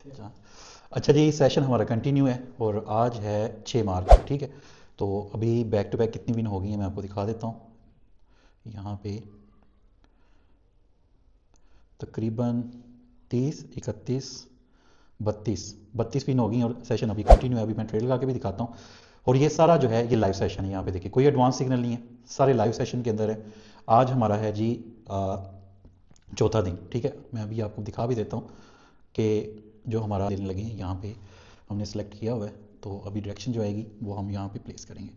अच्छा। अच्छा जी, सेशन हमारा कंटिन्यू है और आज है 6 मार्च, ठीक है। तो अभी बैक टू बैक कितनी विन हो गई हैं मैं आपको दिखा देता हूँ यहाँ पे। तकरीबन 30, 31, 32 विन हो गई और सेशन अभी कंटिन्यू है। अभी मैं ट्रेल लगा के भी दिखाता हूँ। और ये सारा जो है ये लाइव सेशन है। यहाँ पे देखिए कोई एडवांस सिग्नल नहीं है, सारे लाइव सेशन के अंदर है। आज हमारा है जी चौथा दिन, ठीक है। मैं अभी आपको दिखा भी देता हूँ कि जो हमारा दिन लगे हैं यहाँ पे हमने सेलेक्ट किया हुआ है। तो अभी डायरेक्शन जो आएगी वो हम यहाँ पे प्लेस करेंगे।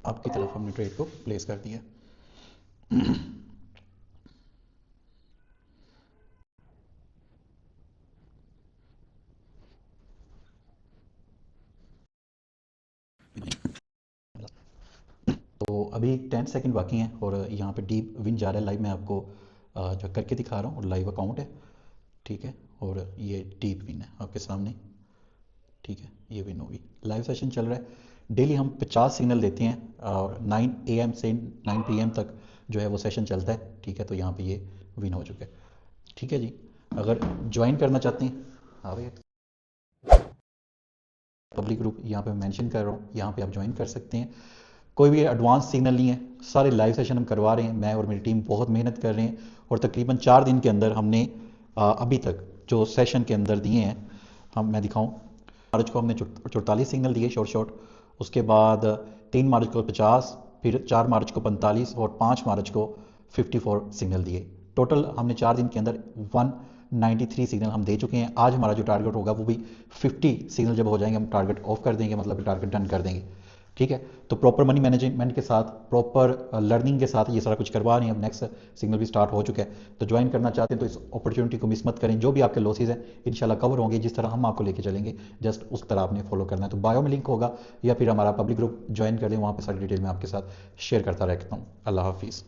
आपकी तरफ हमने ट्रेड को प्लेस कर दिया। तो अभी 10 सेकंड बाकी हैं और यहाँ पे डीप विन जा रहा है लाइव। मैं आपको जो करके दिखा रहा हूँ और लाइव अकाउंट है, ठीक है। और ये डीप विन है आपके सामने, ठीक है। ये विन होगी, लाइव सेशन चल रहा है। डेली हम 50 सिग्नल देते हैं और 9 AM से 9 PM तक जो है वो सेशन चलता है, ठीक है। तो यहाँ पे ये विन हो चुका है, ठीक है जी। अगर ज्वाइन करना चाहते हैं, हाँ भैया, पब्लिक ग्रुप यहाँ पे मेंशन कर रहा हूँ, यहाँ पे आप ज्वाइन कर सकते हैं। कोई भी एडवांस सिग्नल नहीं है, सारे लाइव सेशन हम करवा रहे हैं। मैं और मेरी टीम बहुत मेहनत कर रहे हैं और तकरीबन 4 दिन के अंदर हमने अभी तक जो सेशन के अंदर दिए हैं, हम मैं दिखाऊं। मार्च को हमने 44 सिग्नल दिए शॉर्ट शॉर्ट। उसके बाद 3 मार्च को 50, फिर 4 मार्च को 45 और 5 मार्च को 54 सिग्नल दिए। टोटल हमने 4 दिन के अंदर 193 सिग्नल हम दे चुके हैं। आज हमारा जो टारगेट होगा वो भी 50 सिग्नल जब हो जाएंगे हम टारगेट ऑफ कर देंगे, मतलब टारगेट डन कर देंगे, ठीक है। तो प्रॉपर मनी मैनेजमेंट के साथ, प्रॉपर लर्निंग के साथ ये सारा कुछ करवा रहे हैं। अब नेक्स्ट सिग्नल भी स्टार्ट हो चुका है। तो ज्वाइन करना चाहते हैं तो इस अपॉर्चुनिटी को मिस मत करें। जो भी आपके लॉसेज हैं इंशाल्लाह कवर होंगे, जिस तरह हम आपको लेके चलेंगे जस्ट उस तरह आपने फॉलो करना है। तो बायो में लिंक होगा या फिर हमारा पब्लिक ग्रुप ज्वाइन कर लें, वहाँ पर सारी डिटेल मैं आपके साथ शेयर करता रहता हूँ। अल्लाह हाफिज़।